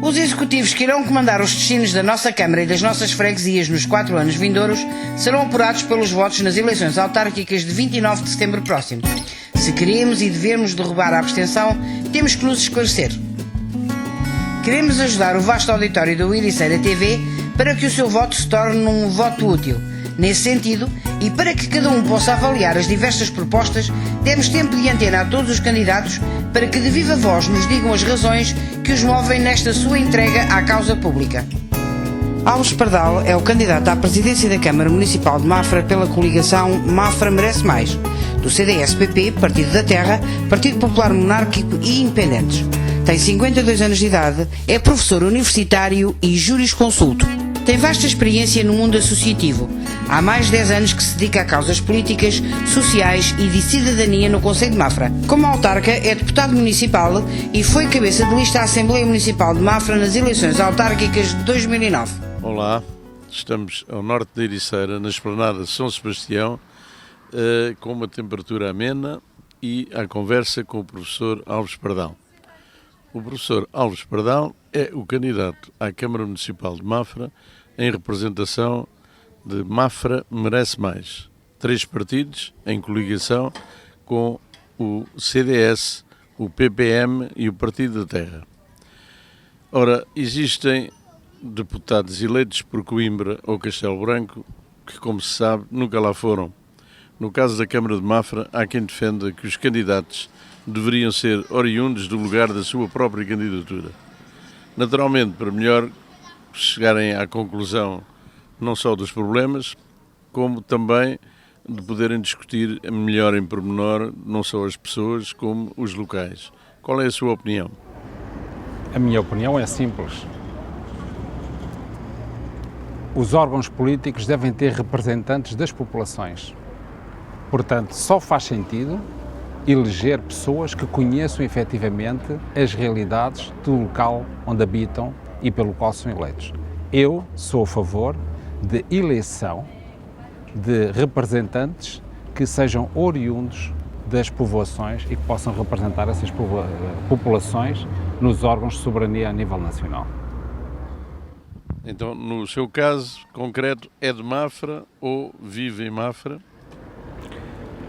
Os executivos que irão comandar os destinos da nossa Câmara e das nossas freguesias nos 4 anos vindouros serão apurados pelos votos nas eleições autárquicas de 29 de setembro próximo. Se queremos e devemos derrubar a abstenção, temos que nos esclarecer. Queremos ajudar o vasto auditório do Ericeira TV para que o seu voto se torne um voto útil. Nesse sentido, e para que cada um possa avaliar as diversas propostas, demos tempo de antena a todos os candidatos para que de viva voz nos digam as razões que os movem nesta sua entrega à causa pública. Alves Pardal é o candidato à presidência da Câmara Municipal de Mafra pela coligação Mafra Merece Mais, do CDS-PP, Partido da Terra, Partido Popular Monárquico e Independentes. Tem 52 anos de idade, é professor universitário e jurisconsulto. Tem vasta experiência no mundo associativo. Há mais de 10 anos que se dedica a causas políticas, sociais e de cidadania no Concelho de Mafra. Como autarca, é deputado municipal e foi cabeça de lista à Assembleia Municipal de Mafra nas eleições autárquicas de 2009. Olá, estamos ao norte da Ericeira, na esplanada de São Sebastião, com uma temperatura amena e à conversa com o professor Alves Pardal. O professor Alves Pardal é o candidato à Câmara Municipal de Mafra em representação de Mafra Merece Mais. 3 partidos em coligação com o CDS, o PPM e o Partido da Terra. Ora, existem deputados eleitos por Coimbra ou Castelo Branco que, como se sabe, nunca lá foram. No caso da Câmara de Mafra, há quem defenda que os candidatos deveriam ser oriundos do lugar da sua própria candidatura. Naturalmente, para melhor chegarem à conclusão não só dos problemas, como também de poderem discutir melhor em pormenor não só as pessoas, como os locais. Qual é a sua opinião? A minha opinião é simples. Os órgãos políticos devem ter representantes das populações. Portanto, só faz sentido eleger pessoas que conheçam efetivamente as realidades do local onde habitam e pelo qual são eleitos. Eu sou a favor de eleição de representantes que sejam oriundos das povoações e que possam representar essas populações nos órgãos de soberania a nível nacional. Então, no seu caso concreto, é de Mafra ou vive em Mafra?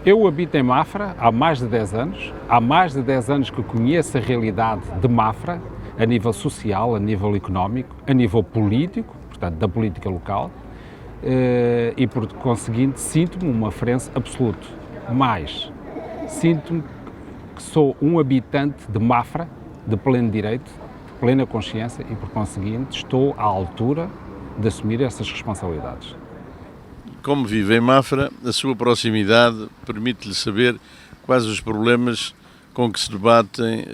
Eu habito em Mafra há mais de 10 anos. Há mais de 10 anos que conheço a realidade de Mafra, a nível social, a nível económico, a nível político, portanto, da política local, e, por conseguinte, sinto-me um mafrense absoluto. Mas sinto-me que sou um habitante de Mafra, de pleno direito, de plena consciência, e, por conseguinte, estou à altura de assumir essas responsabilidades. Como vive em Mafra, a sua proximidade permite-lhe saber quais os problemas com que se debatem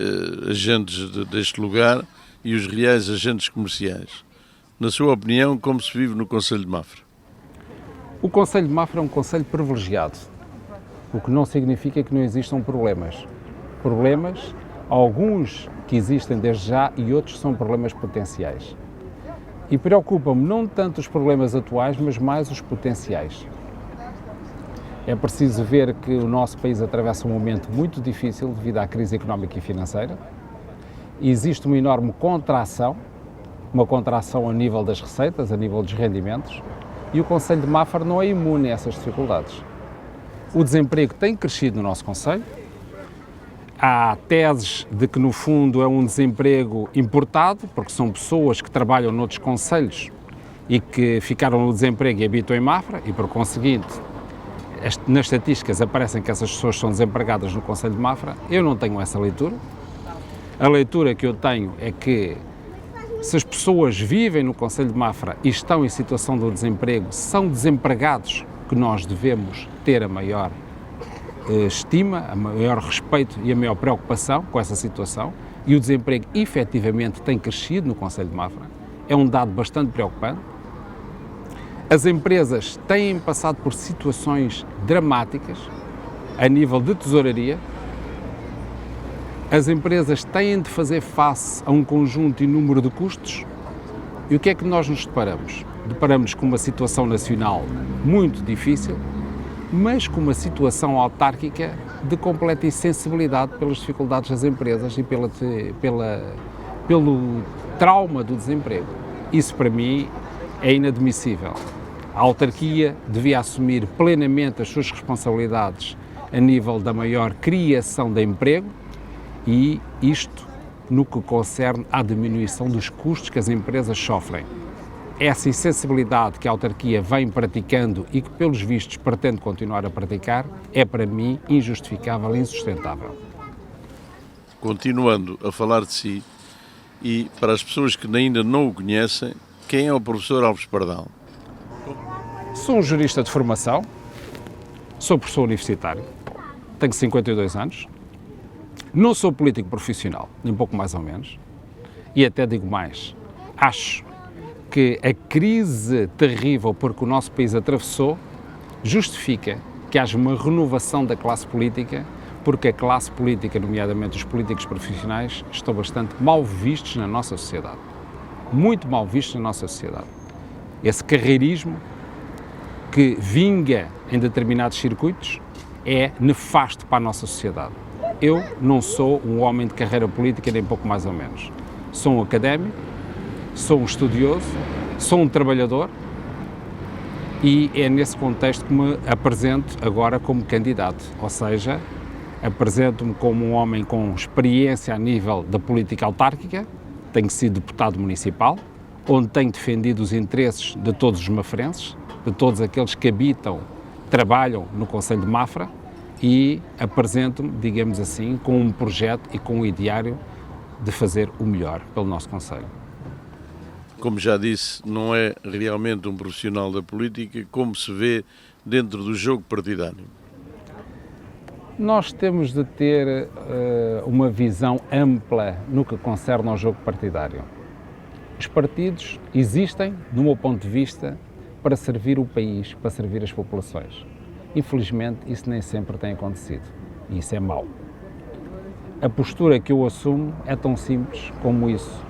agentes deste lugar e os reais agentes comerciais. Na sua opinião, como se vive no Concelho de Mafra? O Concelho de Mafra é um concelho privilegiado, o que não significa que não existam problemas. Problemas, alguns que existem desde já e outros são problemas potenciais. E preocupa-me não tanto os problemas atuais, mas mais os potenciais. É preciso ver que o nosso país atravessa um momento muito difícil devido à crise económica e financeira. Existe uma enorme contração, uma contração a nível das receitas, a nível dos rendimentos, e o Concelho de Mafra não é imune a essas dificuldades. O desemprego tem crescido no nosso concelho. Há teses de que, no fundo, é um desemprego importado, porque são pessoas que trabalham noutros concelhos e que ficaram no desemprego e habitam em Mafra e, por conseguinte, nas estatísticas aparecem que essas pessoas são desempregadas no concelho de Mafra. Eu não tenho essa leitura. A leitura que eu tenho é que se as pessoas vivem no concelho de Mafra e estão em situação de desemprego, são desempregados que nós devemos ter a maior estima, a maior respeito e a maior preocupação com essa situação, e o desemprego efetivamente tem crescido no concelho de Mafra. É um dado bastante preocupante. As empresas têm passado por situações dramáticas a nível de tesouraria. As empresas têm de fazer face a um conjunto e número de custos. E o que é que nós nos deparamos? Deparamos com uma situação nacional muito difícil, mas com uma situação autárquica de completa insensibilidade pelas dificuldades das empresas e pelo trauma do desemprego. Isso, para mim, é inadmissível. A autarquia devia assumir plenamente as suas responsabilidades a nível da maior criação de emprego e isto no que concerne à diminuição dos custos que as empresas sofrem. Essa insensibilidade que a autarquia vem praticando e que, pelos vistos, pretende continuar a praticar, é, para mim, injustificável e insustentável. Continuando a falar de si, e para as pessoas que ainda não o conhecem, quem é o professor Alves Pardal? Sou um jurista de formação, sou professor universitário, tenho 52 anos, não sou político profissional, nem pouco mais ou menos, e até digo mais, acho que a crise terrível por que o nosso país atravessou justifica que haja uma renovação da classe política, porque a classe política, nomeadamente os políticos profissionais, estão bastante mal vistos na nossa sociedade. Muito mal vistos na nossa sociedade. Esse carreirismo que vinga em determinados circuitos é nefasto para a nossa sociedade. Eu não sou um homem de carreira política, nem pouco mais ou menos. Sou um académico, sou um estudioso, sou um trabalhador e é nesse contexto que me apresento agora como candidato, ou seja, apresento-me como um homem com experiência a nível da política autárquica, tenho sido deputado municipal, onde tenho defendido os interesses de todos os mafrenses, de todos aqueles que habitam, trabalham no concelho de Mafra e apresento-me, digamos assim, com um projeto e com um ideário de fazer o melhor pelo nosso concelho. Como já disse, não é realmente um profissional da política, como se vê dentro do jogo partidário. Nós temos de ter uma visão ampla no que concerne ao jogo partidário. Os partidos existem, do meu ponto de vista, para servir o país, para servir as populações. Infelizmente, isso nem sempre tem acontecido e isso é mau. A postura que eu assumo é tão simples como isso: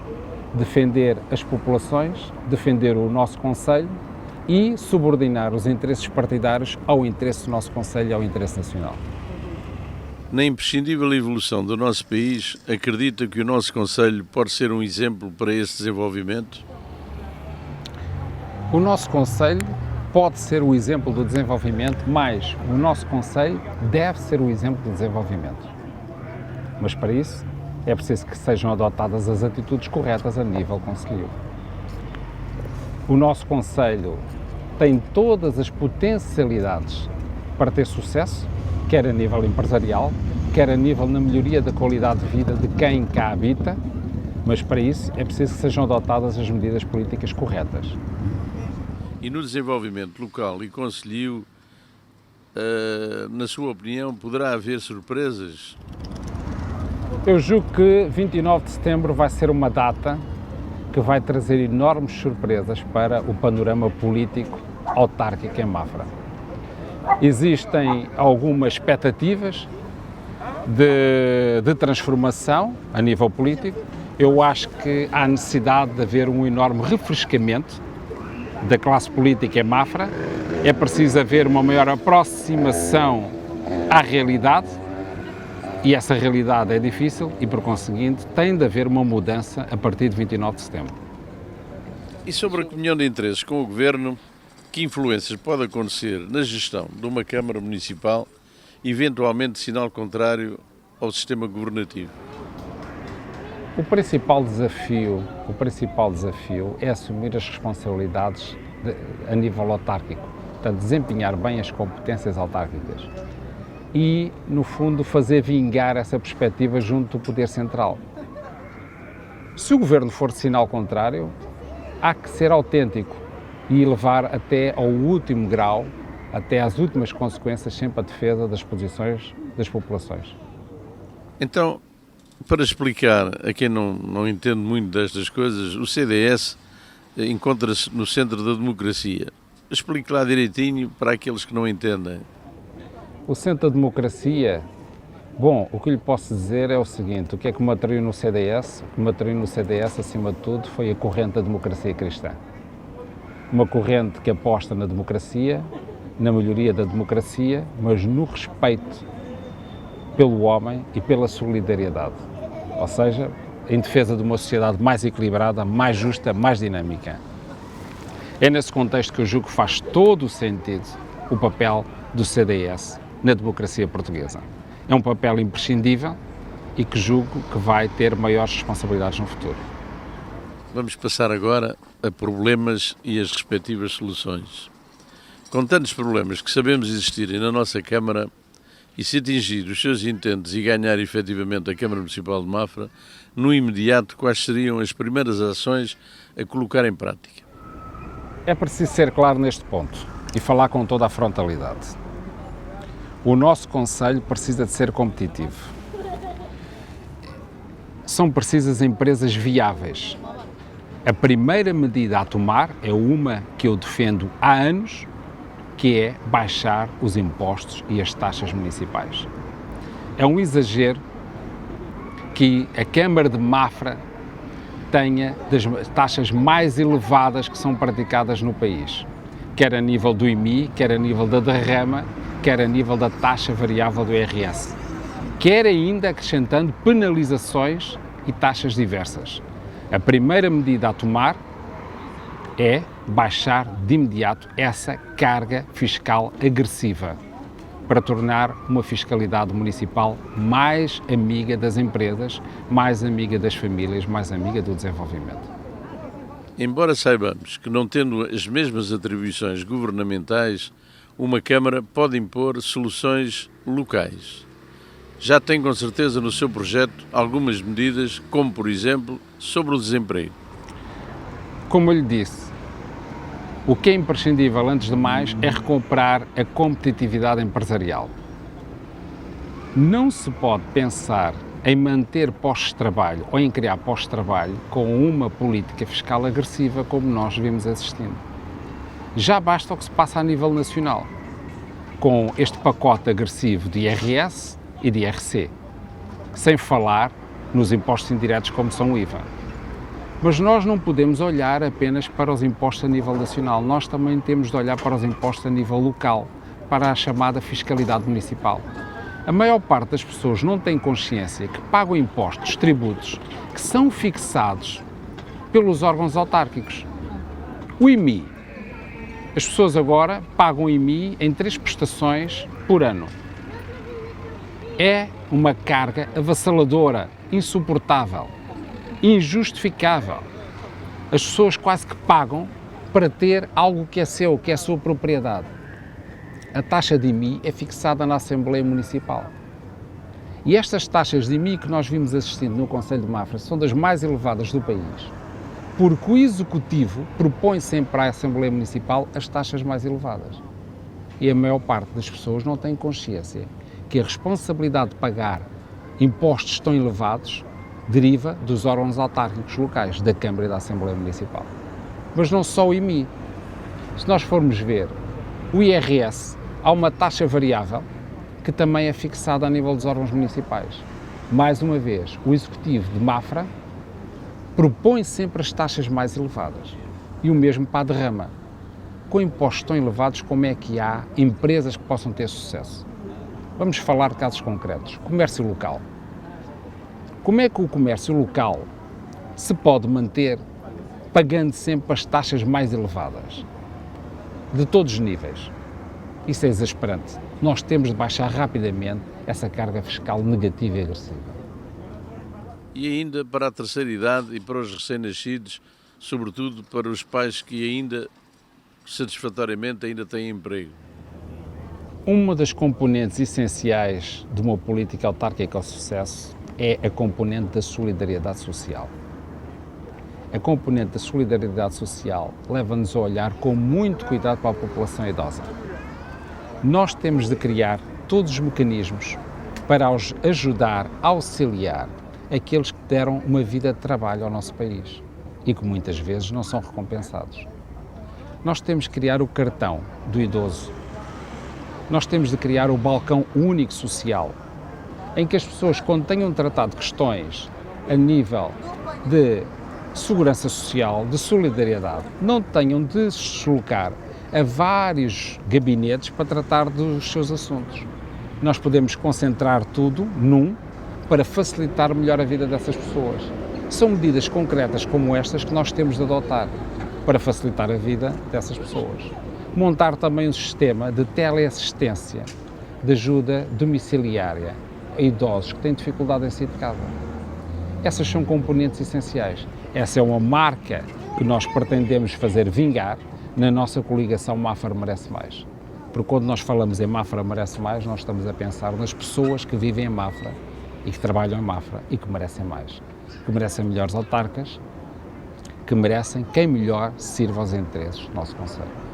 defender as populações, defender o nosso concelho e subordinar os interesses partidários ao interesse do nosso concelho e ao interesse nacional. Na imprescindível evolução do nosso país, acredita que o nosso concelho pode ser um exemplo para esse desenvolvimento? O nosso concelho pode ser o exemplo do desenvolvimento, mas o nosso concelho deve ser o exemplo do desenvolvimento. Mas para isso é preciso que sejam adotadas as atitudes corretas a nível concelhio. O nosso concelho tem todas as potencialidades para ter sucesso, quer a nível empresarial, quer a nível na melhoria da qualidade de vida de quem cá habita, mas para isso é preciso que sejam adotadas as medidas políticas corretas. E no desenvolvimento local e concelhio, na sua opinião, poderá haver surpresas? Eu julgo que 29 de setembro vai ser uma data que vai trazer enormes surpresas para o panorama político autárquico em Mafra. Existem algumas expectativas de transformação a nível político. Eu acho que há necessidade de haver um enorme refrescamento da classe política em Mafra. É preciso haver uma maior aproximação à realidade e essa realidade é difícil e, por conseguinte, tem de haver uma mudança a partir de 29 de setembro. E sobre a comunhão de interesses com o Governo, que influências pode acontecer na gestão de uma Câmara Municipal, eventualmente sinal contrário ao sistema governativo? O principal desafio é assumir as responsabilidades a nível autárquico, portanto, desempenhar bem as competências autárquicas e, no fundo, fazer vingar essa perspectiva junto do Poder Central. Se o Governo for de sinal contrário, há que ser autêntico e levar até ao último grau, até às últimas consequências, sempre a defesa das posições das populações. Então, para explicar a quem não entende muito destas coisas, o CDS encontra-se no centro da democracia. Explique lá direitinho para aqueles que não entendem. O centro da democracia, bom, o que lhe posso dizer é o seguinte: o que é que me atraiu no CDS? O que me atraiu no CDS, acima de tudo, foi a corrente da democracia cristã. Uma corrente que aposta na democracia, na melhoria da democracia, mas no respeito pelo homem e pela solidariedade. Ou seja, em defesa de uma sociedade mais equilibrada, mais justa, mais dinâmica. É nesse contexto que eu julgo que faz todo o sentido o papel do CDS na democracia portuguesa. É um papel imprescindível e que julgo que vai ter maiores responsabilidades no futuro. Vamos passar agora a problemas e as respectivas soluções. Com tantos problemas que sabemos existirem na nossa Câmara, e se atingir os seus intentos e ganhar efetivamente a Câmara Municipal de Mafra, no imediato, quais seriam as primeiras ações a colocar em prática? É preciso ser claro neste ponto e falar com toda a frontalidade. O nosso Conselho precisa de ser competitivo. São precisas empresas viáveis. A primeira medida a tomar é uma que eu defendo há anos, que é baixar os impostos e as taxas municipais. É um exagero que a Câmara de Mafra tenha das taxas mais elevadas que são praticadas no país, quer a nível do IMI, quer a nível da derrama, quer a nível da taxa variável do IRS, quer ainda acrescentando penalizações e taxas diversas. A primeira medida a tomar é baixar de imediato essa carga fiscal agressiva para tornar uma fiscalidade municipal mais amiga das empresas, mais amiga das famílias, mais amiga do desenvolvimento. Embora saibamos que, não tendo as mesmas atribuições governamentais, uma Câmara pode impor soluções locais. Já tem com certeza no seu projeto algumas medidas, como por exemplo, sobre o desemprego. Como eu lhe disse, o que é imprescindível, antes de mais, é recuperar a competitividade empresarial. Não se pode pensar em manter postos de trabalho ou em criar postos de trabalho com uma política fiscal agressiva como nós vimos assistindo. Já basta o que se passa a nível nacional, com este pacote agressivo de IRS e de IRC, sem falar nos impostos indiretos como são o IVA. Mas nós não podemos olhar apenas para os impostos a nível nacional, nós também temos de olhar para os impostos a nível local, para a chamada fiscalidade municipal. A maior parte das pessoas não tem consciência que pagam impostos, tributos, que são fixados pelos órgãos autárquicos. O IMI. As pessoas agora pagam o IMI em 3 prestações por ano. É uma carga avassaladora, insuportável, injustificável. As pessoas quase que pagam para ter algo que é seu, que é a sua propriedade. A taxa de IMI é fixada na Assembleia Municipal. E estas taxas de IMI que nós vimos assistindo no Conselho de Mafra são das mais elevadas do país, porque o Executivo propõe sempre à Assembleia Municipal as taxas mais elevadas. E a maior parte das pessoas não tem consciência que a responsabilidade de pagar impostos tão elevados deriva dos órgãos autárquicos locais, da Câmara e da Assembleia Municipal. Mas não só o IMI. Se nós formos ver o IRS, há uma taxa variável que também é fixada a nível dos órgãos municipais. Mais uma vez, o Executivo de Mafra propõe sempre as taxas mais elevadas. E o mesmo para a derrama. Com impostos tão elevados, como é que há empresas que possam ter sucesso? Vamos falar de casos concretos. Comércio local. Como é que o comércio local se pode manter pagando sempre as taxas mais elevadas? De todos os níveis. Isso é exasperante. Nós temos de baixar rapidamente essa carga fiscal negativa e agressiva. E ainda para a terceira idade e para os recém-nascidos, sobretudo para os pais que ainda, satisfatoriamente, ainda têm emprego. Uma das componentes essenciais de uma política autárquica ao sucesso é a componente da solidariedade social. A componente da solidariedade social leva-nos a olhar com muito cuidado para a população idosa. Nós temos de criar todos os mecanismos para os ajudar, auxiliar aqueles que deram uma vida de trabalho ao nosso país e que muitas vezes não são recompensados. Nós temos de criar o cartão do idoso. Nós temos de criar o balcão único social, em que as pessoas, quando tenham tratado questões a nível de segurança social, de solidariedade, não tenham de se deslocar a vários gabinetes para tratar dos seus assuntos. Nós podemos concentrar tudo num para facilitar melhor a vida dessas pessoas. São medidas concretas como estas que nós temos de adotar para facilitar a vida dessas pessoas. Montar também um sistema de teleassistência, de ajuda domiciliária a idosos que têm dificuldade em sair de casa. Essas são componentes essenciais. Essa é uma marca que nós pretendemos fazer vingar na nossa coligação Mafra Merece Mais. Porque quando nós falamos em Mafra Merece Mais, nós estamos a pensar nas pessoas que vivem em Mafra e que trabalham em Mafra e que merecem mais. Que merecem melhores autarcas, que merecem quem melhor sirva aos interesses do nosso concelho.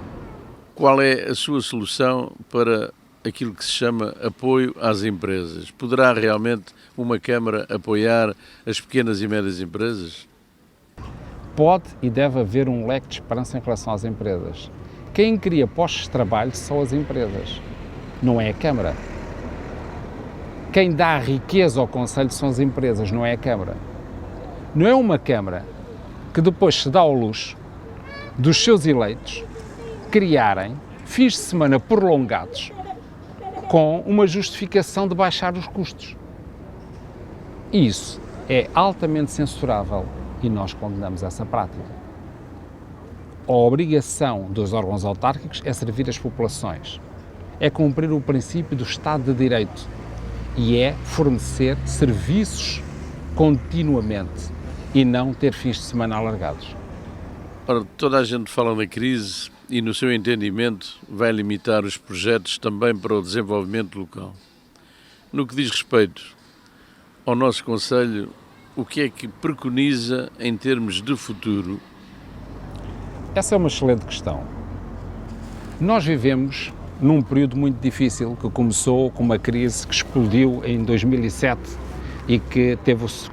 Qual é a sua solução para aquilo que se chama apoio às empresas? Poderá realmente uma Câmara apoiar as pequenas e médias empresas? Pode e deve haver um leque de esperança em relação às empresas. Quem cria postos de trabalho são as empresas, não é a Câmara. Quem dá riqueza ao Concelho são as empresas, não é a Câmara. Não é uma Câmara que depois se dá ao luxo dos seus eleitos criarem fins de semana prolongados com uma justificação de baixar os custos. Isso é altamente censurável e nós condenamos essa prática. A obrigação dos órgãos autárquicos é servir as populações, é cumprir o princípio do Estado de Direito e é fornecer serviços continuamente e não ter fins de semana alargados. Ora, toda a gente fala na crise e, no seu entendimento, vai limitar os projetos também para o desenvolvimento local. No que diz respeito ao nosso Concelho, o que é que preconiza em termos de futuro? Essa é uma excelente questão. Nós vivemos num período muito difícil que começou com uma crise que explodiu em 2007 e que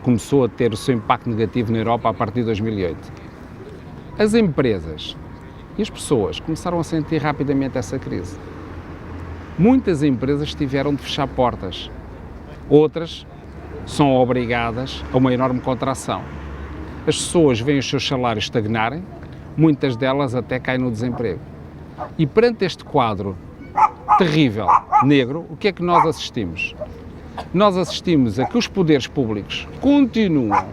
começou a ter o seu impacto negativo na Europa a partir de 2008. As empresas e as pessoas começaram a sentir rapidamente essa crise. Muitas empresas tiveram de fechar portas, outras são obrigadas a uma enorme contração. As pessoas veem os seus salários estagnarem, muitas delas até caem no desemprego. E perante este quadro terrível, negro, o que é que nós assistimos? Nós assistimos a que os poderes públicos continuam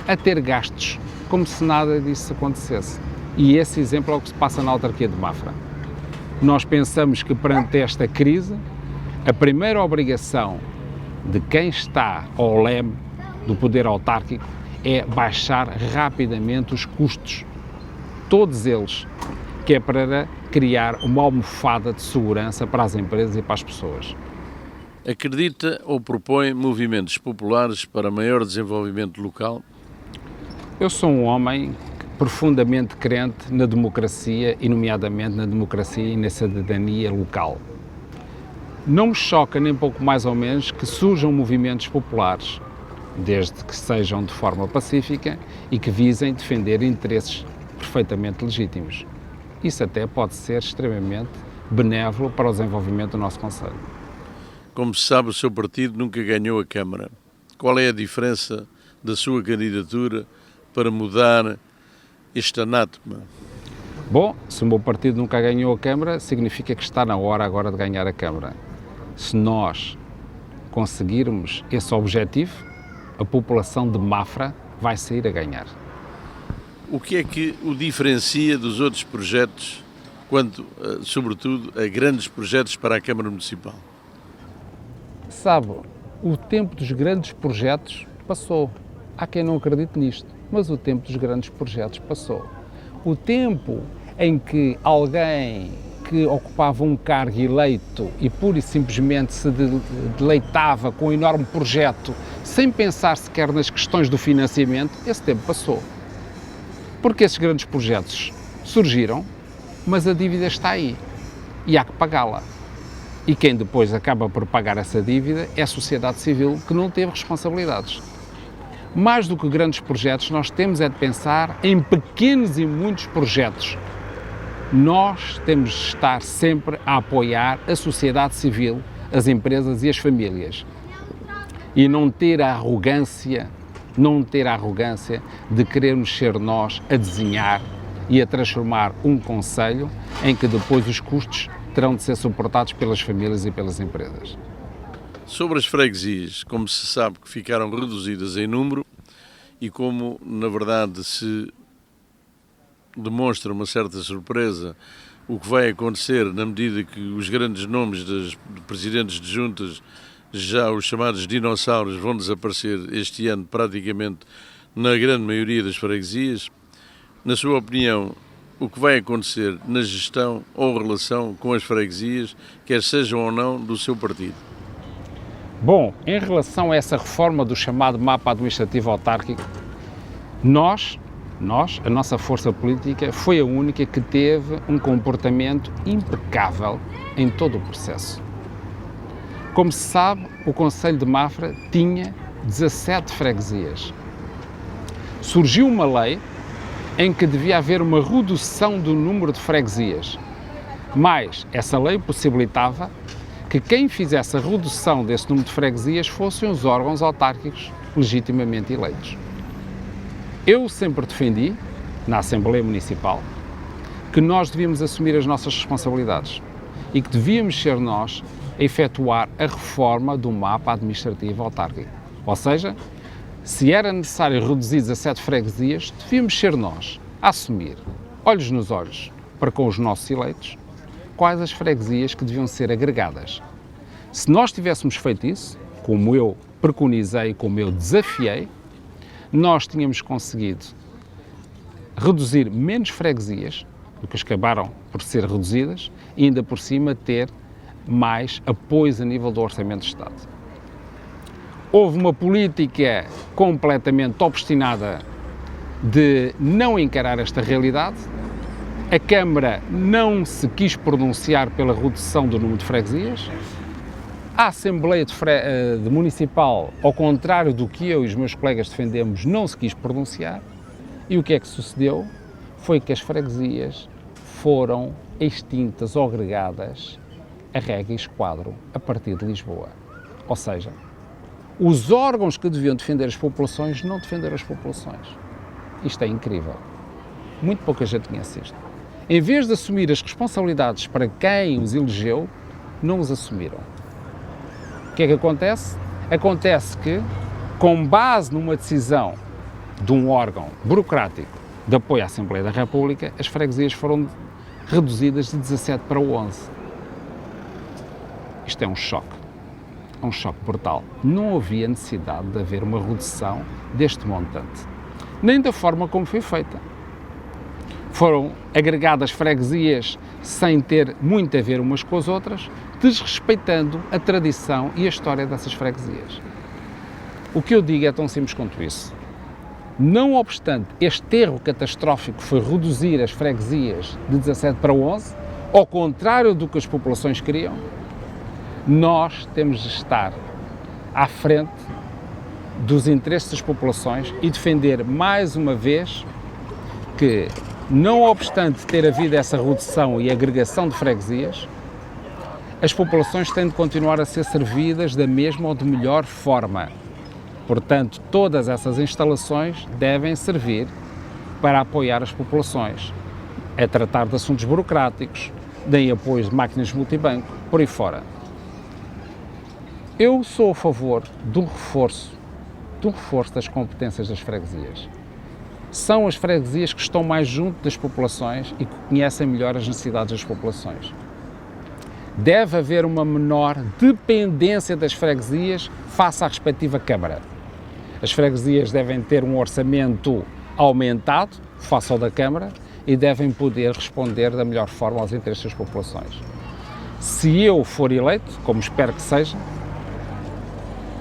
a ter gastos como se nada disso acontecesse. E esse exemplo é o que se passa na autarquia de Mafra. Nós pensamos que perante esta crise, a primeira obrigação de quem está ao leme do poder autárquico é baixar rapidamente os custos, todos eles, que é para criar uma almofada de segurança para as empresas e para as pessoas. Acredita ou propõe movimentos populares para maior desenvolvimento local? Eu sou um homem profundamente crente na democracia e, nomeadamente, na democracia e na cidadania local. Não me choca nem pouco mais ou menos que surjam movimentos populares, desde que sejam de forma pacífica e que visem defender interesses perfeitamente legítimos. Isso até pode ser extremamente benévolo para o desenvolvimento do nosso concelho. Como se sabe, o seu partido nunca ganhou a Câmara. Qual é a diferença da sua candidatura para mudar este anátema? Bom, se o meu partido nunca ganhou a Câmara, significa que está na hora agora de ganhar a Câmara. Se nós conseguirmos esse objetivo, a população de Mafra vai sair a ganhar. O que é que o diferencia dos outros projetos, quanto, sobretudo, a grandes projetos para a Câmara Municipal? Sabe, o tempo dos grandes projetos passou. Há quem não acredite nisto, mas o tempo dos grandes projetos passou. O tempo em que alguém que ocupava um cargo eleito e pura e simplesmente se deleitava com um enorme projeto sem pensar sequer nas questões do financiamento, esse tempo passou. Porque esses grandes projetos surgiram, mas a dívida está aí e há que pagá-la. E quem depois acaba por pagar essa dívida é a sociedade civil, que não teve responsabilidades. Mais do que grandes projetos, nós temos é de pensar em pequenos e muitos projetos. Nós temos de estar sempre a apoiar a sociedade civil, as empresas e as famílias. E não ter a arrogância de querermos ser nós a desenhar e a transformar um concelho em que depois os custos terão de ser suportados pelas famílias e pelas empresas. Sobre as freguesias, como se sabe que ficaram reduzidas em número e como, na verdade, se demonstra uma certa surpresa o que vai acontecer na medida que os grandes nomes dos presidentes de juntas, já os chamados dinossauros, vão desaparecer este ano praticamente na grande maioria das freguesias. Na sua opinião, o que vai acontecer na gestão ou relação com as freguesias, quer sejam ou não do seu partido? Bom, em relação a essa reforma do chamado mapa administrativo autárquico, a nossa força política foi a única que teve um comportamento impecável em todo o processo. Como se sabe, o Concelho de Mafra tinha 17 freguesias. Surgiu uma lei em que devia haver uma redução do número de freguesias, mas essa lei possibilitava que quem fizesse a redução desse número de freguesias fossem os órgãos autárquicos legitimamente eleitos. Eu sempre defendi, na Assembleia Municipal, que nós devíamos assumir as nossas responsabilidades e que devíamos ser nós a efetuar a reforma do mapa administrativo autárquico. Ou seja, se era necessário reduzir 17 freguesias, devíamos ser nós a assumir, olhos nos olhos, para com os nossos eleitos, quais as freguesias que deviam ser agregadas. Se nós tivéssemos feito isso, como eu preconizei, como eu desafiei, nós tínhamos conseguido reduzir menos freguesias do que acabaram por ser reduzidas e ainda por cima ter mais apoios a nível do Orçamento de Estado. Houve uma política completamente obstinada de não encarar esta realidade. A Câmara não se quis pronunciar pela redução do número de freguesias. A Assembleia Municipal, ao contrário do que eu e os meus colegas defendemos, não se quis pronunciar. E o que é que sucedeu? Foi que as freguesias foram extintas ou agregadas a regra e esquadro a partir de Lisboa. Ou seja, os órgãos que deviam defender as populações não defenderam as populações. Isto é incrível. Muito pouca gente conhece isto. Em vez de assumir as responsabilidades para quem os elegeu, não os assumiram. O que é que acontece? Acontece que, com base numa decisão de um órgão burocrático de apoio à Assembleia da República, as freguesias foram reduzidas de 17 para 11. Isto é um choque brutal. Não havia necessidade de haver uma redução deste montante, nem da forma como foi feita. Foram agregadas freguesias sem ter muito a ver umas com as outras, desrespeitando a tradição e a história dessas freguesias. O que eu digo é tão simples quanto isso. Não obstante este erro catastrófico que foi reduzir as freguesias de 17 para 11, ao contrário do que as populações queriam, nós temos de estar à frente dos interesses das populações e defender mais uma vez que, não obstante ter havido essa redução e agregação de freguesias, as populações têm de continuar a ser servidas da mesma ou de melhor forma. Portanto, todas essas instalações devem servir para apoiar as populações, a tratar de assuntos burocráticos, deem apoio de máquinas multibanco, por aí fora. Eu sou a favor de um reforço das competências das freguesias. São as freguesias que estão mais junto das populações e que conhecem melhor as necessidades das populações. Deve haver uma menor dependência das freguesias face à respectiva Câmara. As freguesias devem ter um orçamento aumentado, face ao da Câmara, e devem poder responder da melhor forma aos interesses das populações. Se eu for eleito, como espero que seja,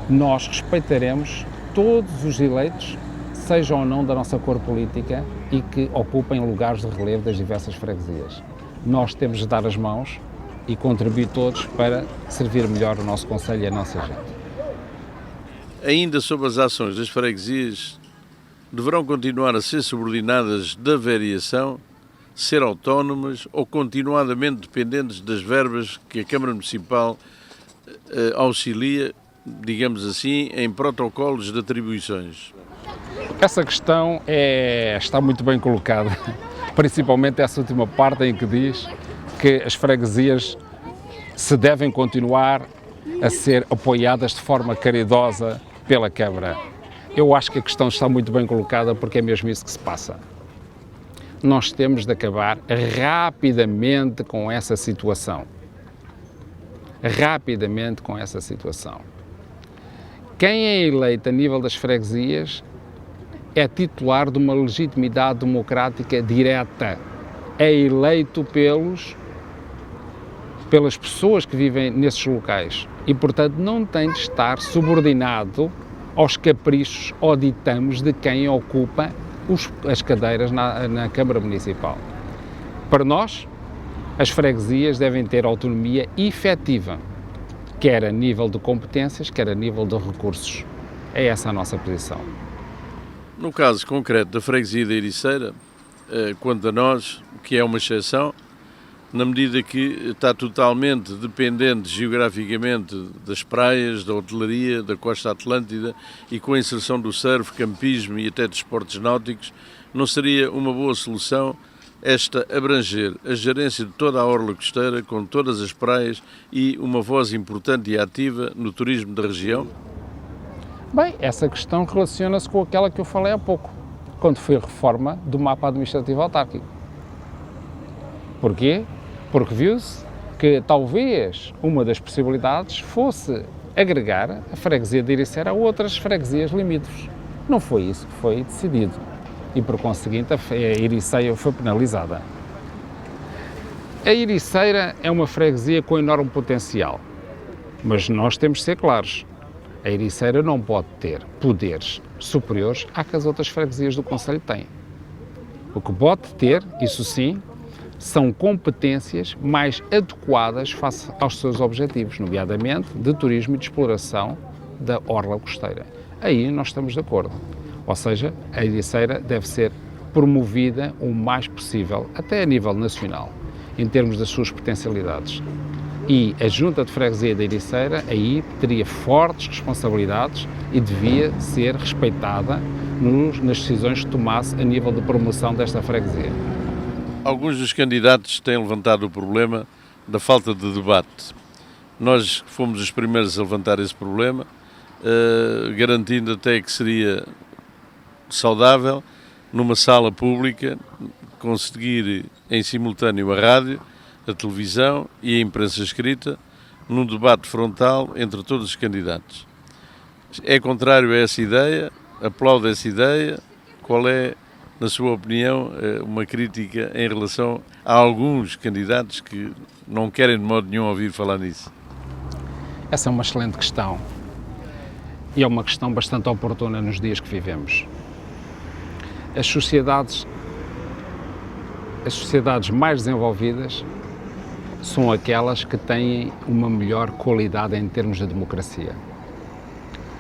nós respeitaremos todos os eleitos, sejam ou não da nossa cor política e que ocupem lugares de relevo das diversas freguesias. Nós temos de dar as mãos e contribuir todos para servir melhor o nosso concelho e a nossa gente. Ainda sobre as ações das freguesias, deverão continuar a ser subordinadas da variação, ser autónomas ou continuadamente dependentes das verbas que a Câmara Municipal auxilia, digamos assim, em protocolos de atribuições? Essa questão está muito bem colocada, principalmente essa última parte em que diz que as freguesias se devem continuar a ser apoiadas de forma caridosa pela Câmara. Eu acho que a questão está muito bem colocada porque é mesmo isso que se passa. Nós temos de acabar rapidamente com essa situação. Rapidamente com essa situação. Quem é eleito a nível das freguesias é titular de uma legitimidade democrática direta. É eleito pelas pessoas que vivem nesses locais e, portanto, não tem de estar subordinado aos caprichos ou ditames de quem ocupa as cadeiras na Câmara Municipal. Para nós, as freguesias devem ter autonomia efetiva, quer a nível de competências, quer a nível de recursos. É essa a nossa posição. No caso concreto da freguesia da Ericeira, quanto a nós, que é uma exceção, na medida que está totalmente dependente geograficamente das praias, da hotelaria, da costa atlântida e com a inserção do surf, campismo e até desportos náuticos, não seria uma boa solução esta abranger a gerência de toda a orla costeira, com todas as praias e uma voz importante e ativa no turismo da região? Bem, essa questão relaciona-se com aquela que eu falei há pouco, quando foi a reforma do mapa administrativo autárquico. Porquê? Porque viu-se que talvez uma das possibilidades fosse agregar a freguesia de Ericeira a outras freguesias limítrofes. Não foi isso que foi decidido e, por conseguinte, a Ericeira foi penalizada. A Ericeira é uma freguesia com enorme potencial, mas nós temos de ser claros. A Ericeira não pode ter poderes superiores à que as outras freguesias do concelho têm. O que pode ter, isso sim, são competências mais adequadas face aos seus objetivos, nomeadamente de turismo e de exploração da orla costeira. Aí nós estamos de acordo. Ou seja, a Ericeira deve ser promovida o mais possível, até a nível nacional, em termos das suas potencialidades. E a Junta de Freguesia da Ericeira aí teria fortes responsabilidades e devia ser respeitada nas decisões que tomasse a nível de promoção desta freguesia. Alguns dos candidatos têm levantado o problema da falta de debate. Nós fomos os primeiros a levantar esse problema, garantindo até que seria saudável, numa sala pública, conseguir em simultâneo a rádio, a televisão e a imprensa escrita, num debate frontal entre todos os candidatos. É contrário a essa ideia? Aplaude essa ideia? Qual é, na sua opinião, uma crítica em relação a alguns candidatos que não querem de modo nenhum ouvir falar nisso? Essa é uma excelente questão e é uma questão bastante oportuna nos dias que vivemos. As sociedades mais desenvolvidas são aquelas que têm uma melhor qualidade em termos de democracia.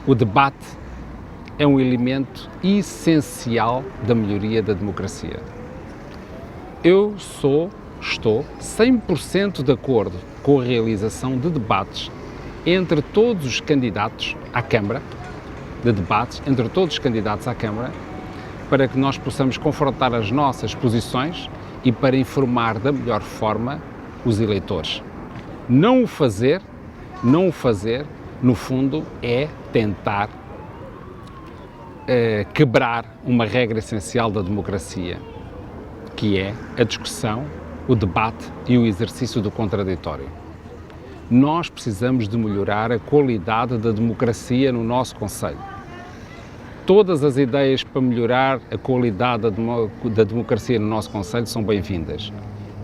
O debate é um elemento essencial da melhoria da democracia. Eu estou 100% de acordo com a realização de debates entre todos os candidatos à Câmara, para que nós possamos confrontar as nossas posições e para informar da melhor forma os eleitores. Não o fazer, no fundo, é tentar quebrar uma regra essencial da democracia, que é a discussão, o debate e o exercício do contraditório. Nós precisamos de melhorar a qualidade da democracia no nosso concelho. Todas as ideias para melhorar a qualidade da democracia no nosso Conselho são bem-vindas.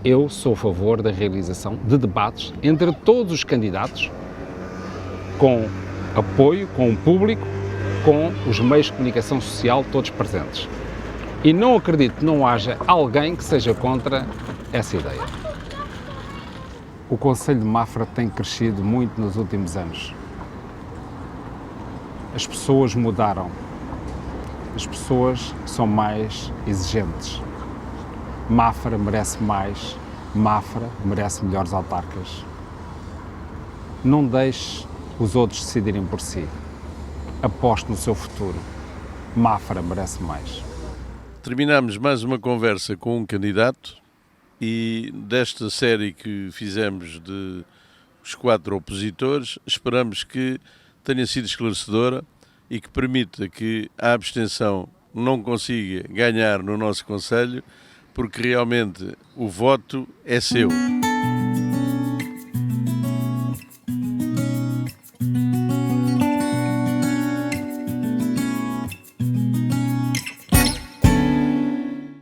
Eu sou a favor da realização de debates entre todos os candidatos, com apoio, com o público, com os meios de comunicação social todos presentes. E não acredito que não haja alguém que seja contra essa ideia. O Conselho de Mafra tem crescido muito nos últimos anos. As pessoas mudaram. As pessoas são mais exigentes. Mafra merece mais. Mafra merece melhores autarcas. Não deixe os outros decidirem por si. Aposte no seu futuro. Mafra merece mais. Terminamos mais uma conversa com um candidato e desta série que fizemos de os 4 opositores, esperamos que tenha sido esclarecedora e que permita que a abstenção não consiga ganhar no nosso Conselho, porque realmente o voto é seu.